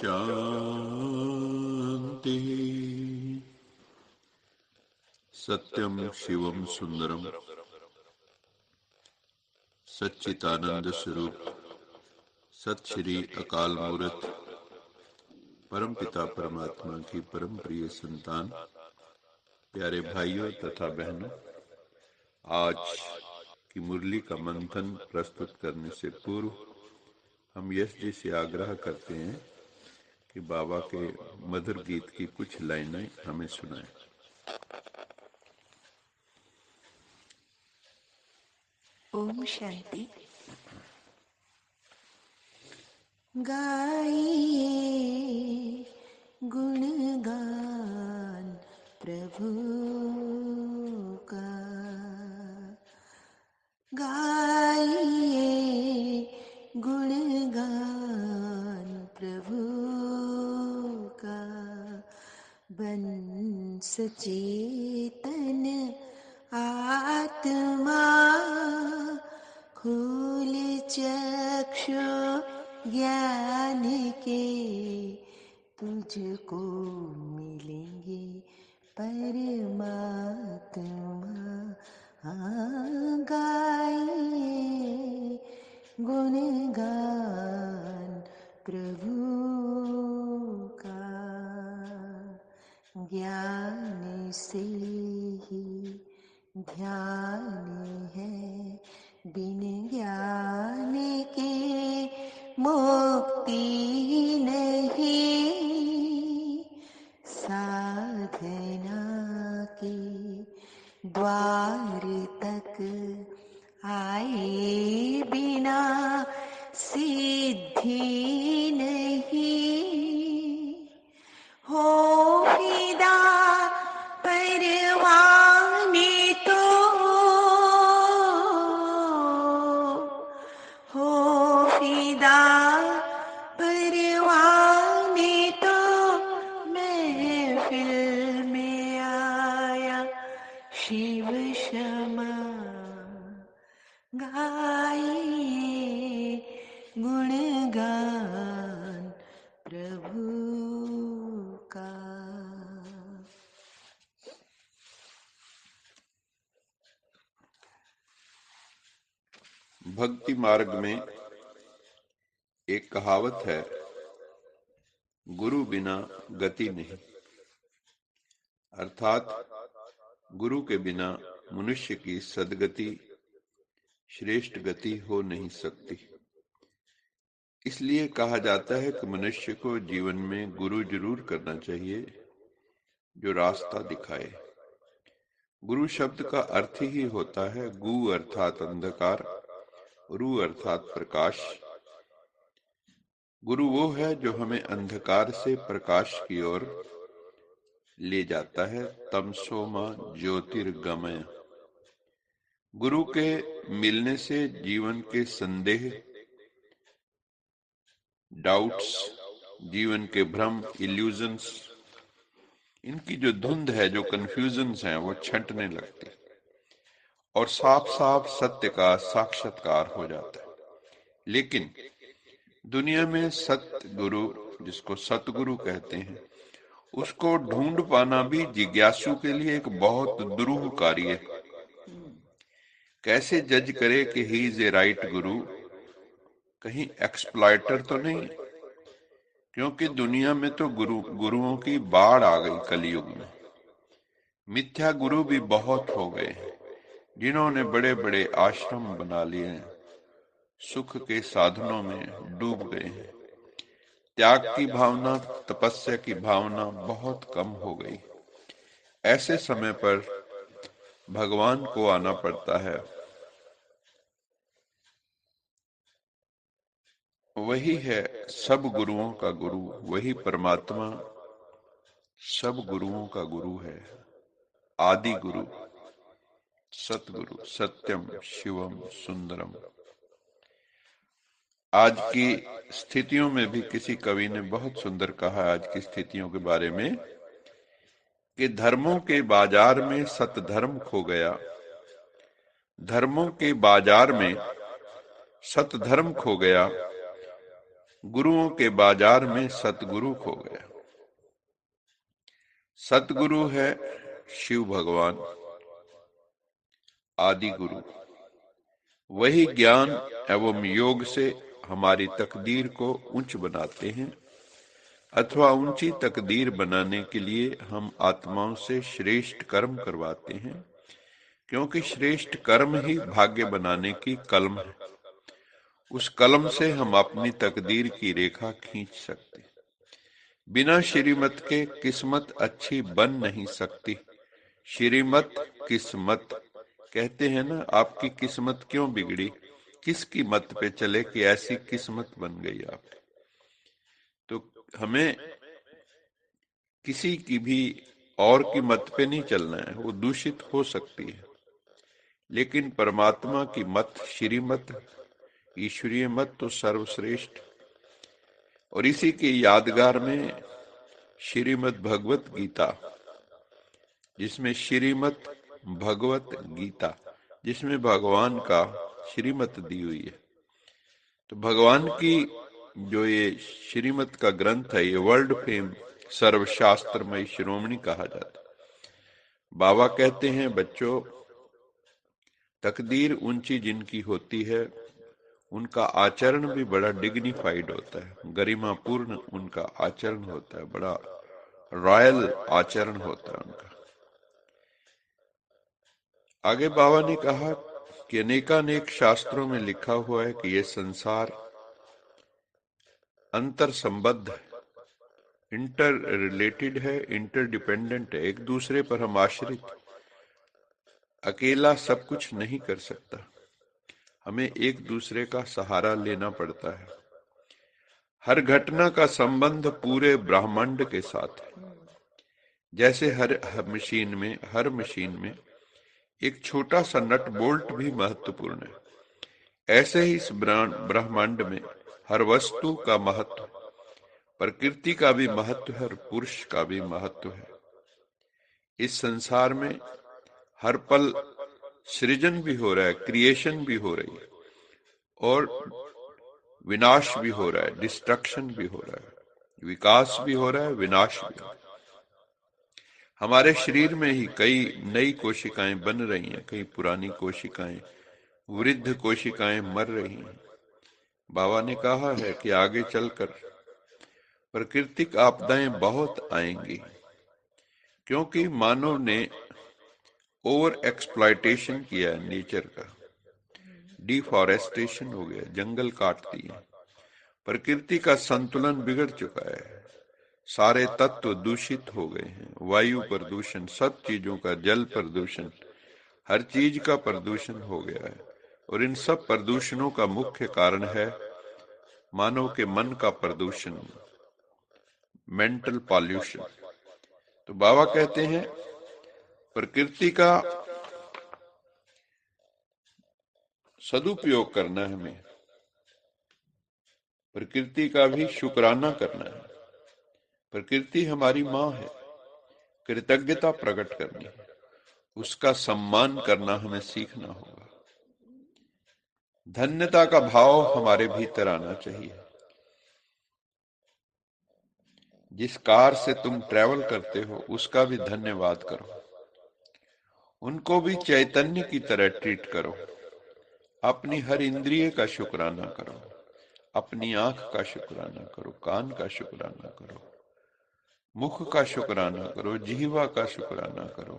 शांति। सत्यम शिवम सुंदरम सच्चिदानंद स्वरूप सत श्री अकाल मूर्त परम पिता परमात्मा की परम प्रिय संतान, प्यारे भाइयों तथा बहनों, आज की मुरली का मंथन प्रस्तुत करने से पूर्व हम यश जी से आग्रह करते हैं कि बाबा के मधुर गीत की कुछ लाइनें हमें सुनाएं। ओम शांति। गाइए गुणगान प्रभु का, गाइए गुणगान प्रभु का। बंस चेतन आत्मा खोल चक्षु ज्ञान के, तुझको मिलेंगे परमात्मा। गाइए गुणगान प्रभु का। ज्ञान से ही ध्यान है, बिन ज्ञान के मुक्ति नहीं। साधना के द्वार तक आए बिना सिद्धि नहीं। हो फिदा परवाने तो, हो फिदा परवाने तो, महफिल में आया शिव शमा। गाइए गुणगान प्रभु का। भक्ति मार्ग में एक कहावत है, गुरु बिना गति नहीं। अर्थात गुरु के बिना मनुष्य की सद्गति, श्रेष्ठ गति हो नहीं सकती। इसलिए कहा जाता है कि मनुष्य को जीवन में गुरु जरूर करना चाहिए जो रास्ता दिखाए। गुरु शब्द का अर्थ ही होता है गु अर्थात अंधकार, रू अर्थात प्रकाश। गुरु वो है जो हमें अंधकार से प्रकाश की ओर ले जाता है। तमसो मां ज्योतिर्गमय। गुरु के मिलने से जीवन के संदेह, डाउट्स, जीवन के भ्रम, इल्यूजन्स, इनकी जो धुंध है, जो कंफ्यूजन्स हैं, वो छंटने लगती और साफ साफ सत्य का साक्षात्कार हो जाता है। लेकिन दुनिया में सत्य गुरु, जिसको सतगुरु कहते हैं, उसको ढूंढ पाना भी जिज्ञासु के लिए एक बहुत दुरूह कार्य है। कैसे जज करे कि ही इज ए राइट गुरु, कहीं एक्सप्लॉइटर तो नहीं? क्योंकि दुनिया में तो गुरुओं की बाढ़ आ गई कलयुग में। मिथ्या गुरु भी बहुत हो गए हैं, जिन्होंने बड़े बड़े आश्रम बना लिए हैं, सुख के साधनों में डूब गए हैं। त्याग की भावना, तपस्या की भावना बहुत कम हो गई। ऐसे समय पर भगवान को आना पड़ता है। वही है सब गुरुओं का गुरु, वही परमात्मा सब गुरुओं का गुरु है। आदि गुरु, सतगुरु, सत्यम शिवम सुंदरम। आज की स्थितियों में भी किसी कवि ने बहुत सुंदर कहा आज की स्थितियों के बारे में कि धर्मों के बाजार में सतधर्म खो गया, धर्मों के बाजार में सतधर्म खो गया, गुरुओं के बाजार में सतगुरु खो गया। सतगुरु है शिव भगवान, आदि गुरु। वही ज्ञान एवं योग से हमारी तकदीर को ऊंच बनाते हैं, अथवा ऊंची तकदीर बनाने के लिए हम आत्माओं से श्रेष्ठ कर्म करवाते हैं, क्योंकि श्रेष्ठ कर्म ही भाग्य बनाने की कलम है। उस कलम से हम अपनी तकदीर की रेखा खींच सकते। बिना श्रीमत के किस्मत अच्छी बन नहीं सकती। श्रीमत किस्मत कहते हैं ना, आपकी किस्मत क्यों बिगड़ी, किसकी मत पे चले कि ऐसी किस्मत बन गई आपकी। तो हमें किसी की भी और की मत पे नहीं चलना है, वो दूषित हो सकती है, लेकिन परमात्मा की मत, श्रीमत, ईश्वरीय मत तो सर्वश्रेष्ठ। और इसी के यादगार में श्रीमद् भगवत गीता, जिसमें श्रीमद् भगवत गीता, जिसमें भगवान का श्रीमत दी हुई है। तो भगवान की जो ये श्रीमत का ग्रंथ है, ये वर्ल्ड फेम सर्वशास्त्रमय शिरोमणि कहा जाता है। बाबा कहते हैं, बच्चों, तकदीर ऊंची जिनकी होती है उनका आचरण भी बड़ा डिग्निफाइड होता है, गरिमापूर्ण उनका आचरण होता है, बड़ा रॉयल आचरण होता है उनका। आगे बाबा ने कहा कि अनेकानेक शास्त्रों में लिखा हुआ है कि ये संसार अंतर संबद्ध है, इंटर रिलेटेड है, इंटरडिपेंडेंट है, एक दूसरे पर हम आश्रित। अकेला सब कुछ नहीं कर सकता, हमें एक दूसरे का सहारा लेना पड़ता है। हर घटना का संबंध पूरे ब्रह्मांड के साथ है। जैसे हर मशीन में एक छोटा सा नट बोल्ट भी महत्वपूर्ण है, ऐसे ही इस ब्रह्मांड में हर वस्तु का महत्व, प्रकृति का भी महत्व है और पुरुष का भी महत्व है। इस संसार में हर पल सृजन भी हो रहा है, क्रिएशन भी हो रही है, और विनाश भी हो रहा है, डिस्ट्रक्शन भी हो रहा है, विकास भी हो रहा है, विनाश भी हो रहा है। हमारे शरीर में ही कई नई कोशिकाएं बन रही हैं, कई पुरानी कोशिकाएं, वृद्ध कोशिकाएं मर रही हैं। बाबा ने कहा है कि आगे चलकर प्राकृतिक आपदाएं बहुत आएंगी, क्योंकि मानव ने ओवर एक्सप्लॉयटेशन किया है नेचर का, डिफॉरेस्टेशन हो गया, जंगल काट दिए, प्रकृति का संतुलन बिगड़ चुका है, सारे तत्व दूषित हो गए हैं, वायु प्रदूषण, सब चीजों का, जल प्रदूषण, हर चीज का प्रदूषण हो गया है। और इन सब प्रदूषणों का मुख्य कारण है मानव के मन का प्रदूषण, मेंटल पॉल्यूशन। तो बाबा कहते हैं प्रकृति का सदुपयोग करना है, हमें प्रकृति का भी शुक्राना करना है। प्रकृति हमारी माँ है, कृतज्ञता प्रकट करनी है, उसका सम्मान करना हमें सीखना होगा। धन्यता का भाव हमारे भीतर आना चाहिए। जिस कार से तुम ट्रैवल करते हो उसका भी धन्यवाद करो, उनको भी चैतन्य की तरह ट्रीट करो। अपनी हर इंद्रिय का शुक्राना करो, अपनी आंख का शुक्राना करो, कान का शुक्राना करो, मुख का शुक्राना करो, जिह्वा का शुक्राना करो,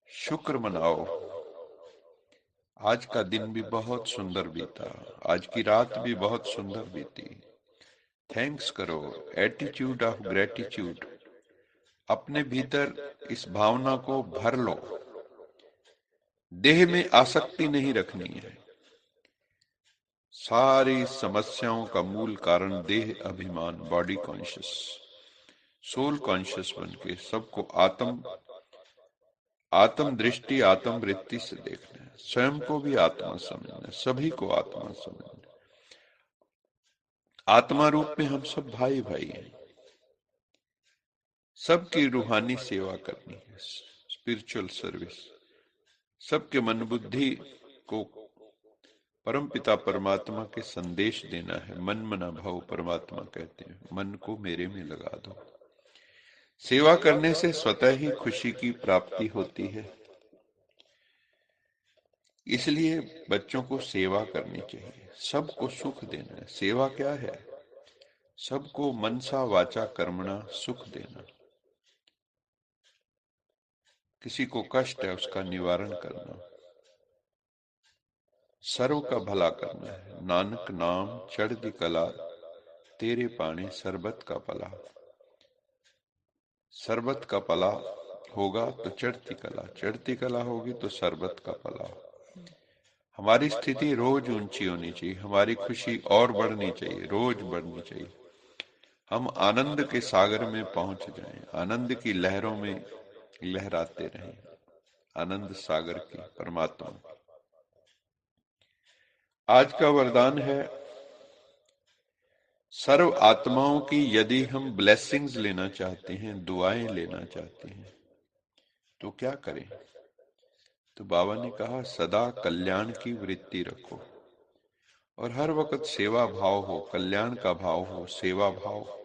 शुक्र मनाओ। आज का दिन भी बहुत सुंदर बीता, आज की रात भी बहुत सुंदर बीती। थैंक्स करो, एटीट्यूड ऑफ ग्रेटिट्यूड अपने भीतर इस भावना को भर लो। देह में आसक्ति नहीं रखनी है। सारी समस्याओं का मूल कारण देह अभिमान, बॉडी कॉन्शियस, सोल कॉन्शियस बनके सबको आत्म दृष्टि, आत्म वृत्ति से देखना है, स्वयं को भी आत्मा समझना है, सभी को आत्मा समझना है। आत्मा रूप में हम सब भाई भाई हैं, सबकी रूहानी सेवा करनी है, स्पिरिचुअल सर्विस। सबके मन बुद्धि को परम पिता परमात्मा के संदेश देना है। मन मना भाव परमात्मा कहते हैं, मन को मेरे में लगा दो। सेवा करने से स्वतः ही खुशी की प्राप्ति होती है, इसलिए बच्चों को सेवा करनी चाहिए, सबको सुख देना है। सेवा क्या है? सबको मनसा वाचा कर्मणा सुख देना। किसी को कष्ट है उसका निवारण करना, सर्व का भला करना है। नानक नाम चढ़ती कला, तेरे पानी सरबत का पला। सरबत का पला होगा तो चढ़ती कला, चढ़ती कला होगी तो सरबत का पला। हमारी स्थिति रोज ऊंची होनी चाहिए, हमारी खुशी और बढ़नी चाहिए, रोज बढ़नी चाहिए। हम आनंद के सागर में पहुंच जाएं, आनंद की लहरों में लहराते रहें, आनंद सागर की परमात्मा। आज का वरदान है, सर्व आत्माओं की यदि हम ब्लेसिंग्स लेना चाहते हैं, दुआएं लेना चाहते हैं, तो क्या करें? तो बाबा ने कहा, सदा कल्याण की वृत्ति रखो और हर वक्त सेवा भाव हो, कल्याण का भाव हो, सेवा भाव।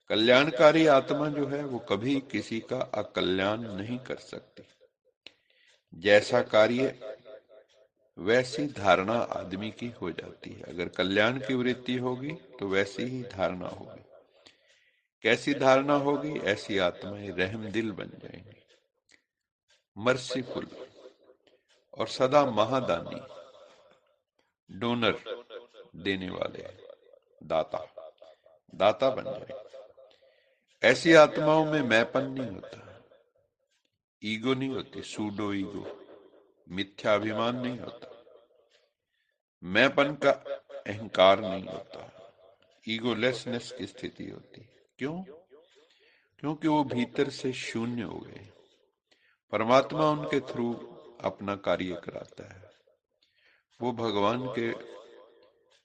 कल्याणकारी आत्मा जो है वो कभी किसी का अकल्याण नहीं कर सकती। जैसा कार्य वैसी धारणा आदमी की हो जाती है। अगर कल्याण की वृत्ति होगी तो वैसी ही धारणा होगी। कैसी धारणा होगी? ऐसी आत्माएं रहमदिल बन जाएंगी, मर्सीफुल और सदा महादानी, डोनर, देने वाले, दाता, दाता बन जाएंगे। ऐसी आत्माओं में मैंपन नहीं होता, ईगो नहीं होती, सूडो ईगो, मिथ्या अभिमान नहीं होता, मैंपन का अहंकार नहीं होता, ईगोलेसनेस की स्थिति होती। क्यों? क्योंकि वो भीतर से शून्य हो गए। परमात्मा उनके थ्रू अपना कार्य कराता है। वो भगवान के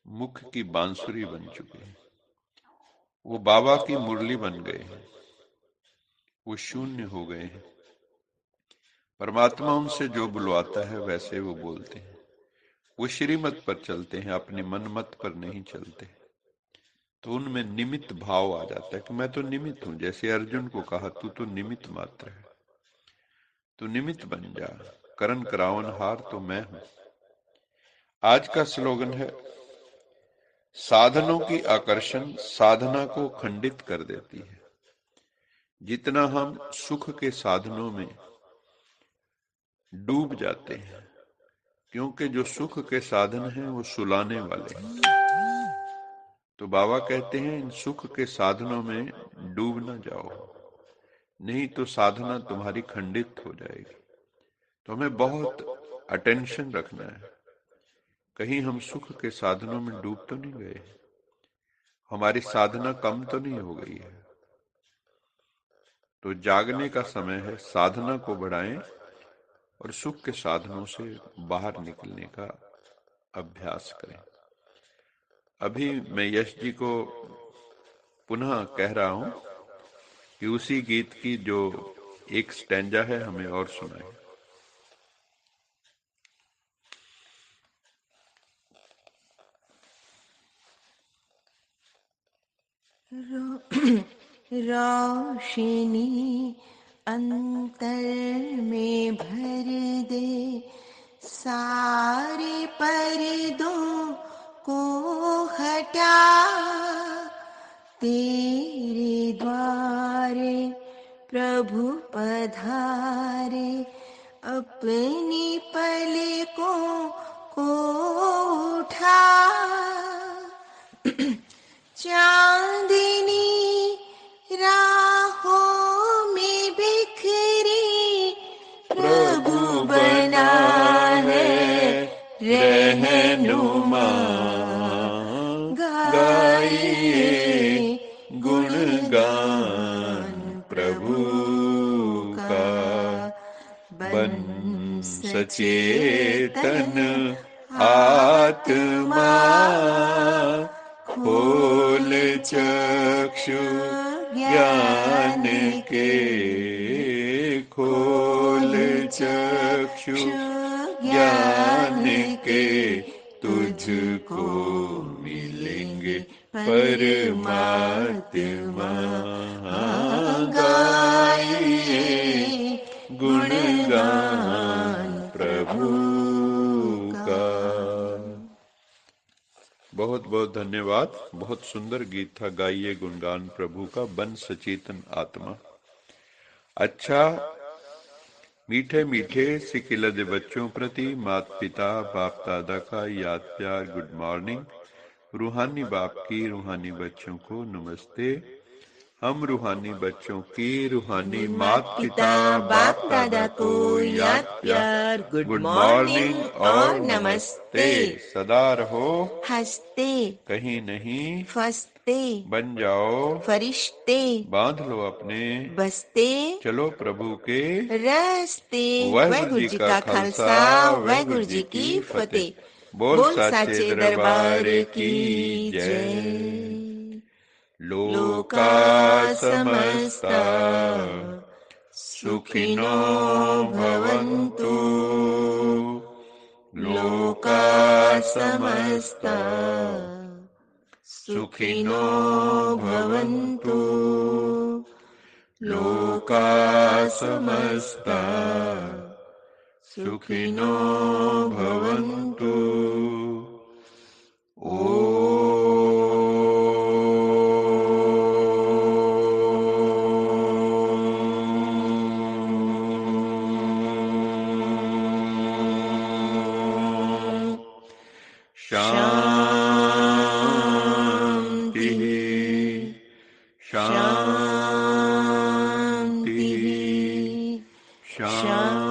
मुख की बांसुरी बन चुके हैं, वो बाबा की मुरली बन गए हैं, वो शून्य हो गए हैं। परमात्मा उनसे जो बुलवाता है वैसे वो बोलते हैं। वो श्रीमत पर चलते हैं, अपने मन मत पर नहीं चलते। तो उनमें निमित्त भाव आ जाता है कि मैं तो निमित्त हूं। जैसे अर्जुन को कहा, तू तो निमित्त मात्र है, तू निमित्त बन जा, करण करावन हार तो मैं हूं। आज का स्लोगन है, साधनों की आकर्षण साधना को खंडित कर देती है। जितना हम सुख के साधनों में डूब जाते हैं, क्योंकि जो सुख के साधन हैं वो सुलाने वाले हैं। तो बाबा कहते हैं, इन सुख के साधनों में डूब ना जाओ, नहीं तो साधना तुम्हारी खंडित हो जाएगी। तो हमें बहुत अटेंशन रखना है, कहीं हम सुख के साधनों में डूब तो नहीं गए, हमारी साधना कम तो नहीं हो गई है। तो जागने का समय है, साधना को बढ़ाएं और सुख के साधनों से बाहर निकलने का अभ्यास करें। अभी मैं यश जी को पुनः कह रहा हूं कि उसी गीत की जो एक स्टैंजा है हमें और सुनाएं। रोशनी अंतर में भर दे, सारे पर्दों को हटा, तेरे द्वारे प्रभु पधारे, अपनी पलकों को उठा। चांदनी राहों में बिखरी, प्रभु बना है रहनुमा। गाइए गुणगान प्रभु का, बन सचेतन आत्मा। खोल चक्षु ज्ञान के, खोल चक्षु ज्ञान के, तुझको मिलेंगे परमात्मा। गाइए गुणगान प्रभु का। बहुत बहुत धन्यवाद। बहुत सुंदर गीत था, गाइए गुणगान प्रभु का, बन सचेतन आत्मा। अच्छा, मीठे मीठे सिकिलद बच्चों प्रति माता पिता बाप दादा का याद प्यार, गुड मॉर्निंग। रूहानी बाप की रूहानी बच्चों को नमस्ते। हम रूहानी बच्चों की रूहानी माता पिता बाप दादा को याद प्यार, गुड मॉर्निंग और नमस्ते। सदा रहो हंसते, कहीं नहीं फंसते, बन जाओ फरिश्ते, बांध लो अपने बसते, चलो प्रभु के रास्ते। वाहिगुरु जी का खालसा, वाहिगुरु जी की फतेह। बोल साचे दरबार की जय। लोका समस्ता सुखिनो भवन्तु। लोका समस्ता सुखिनो भवन्तु। लोका समस्ता सुखिनो भवन्तु। शांति शांति शांति।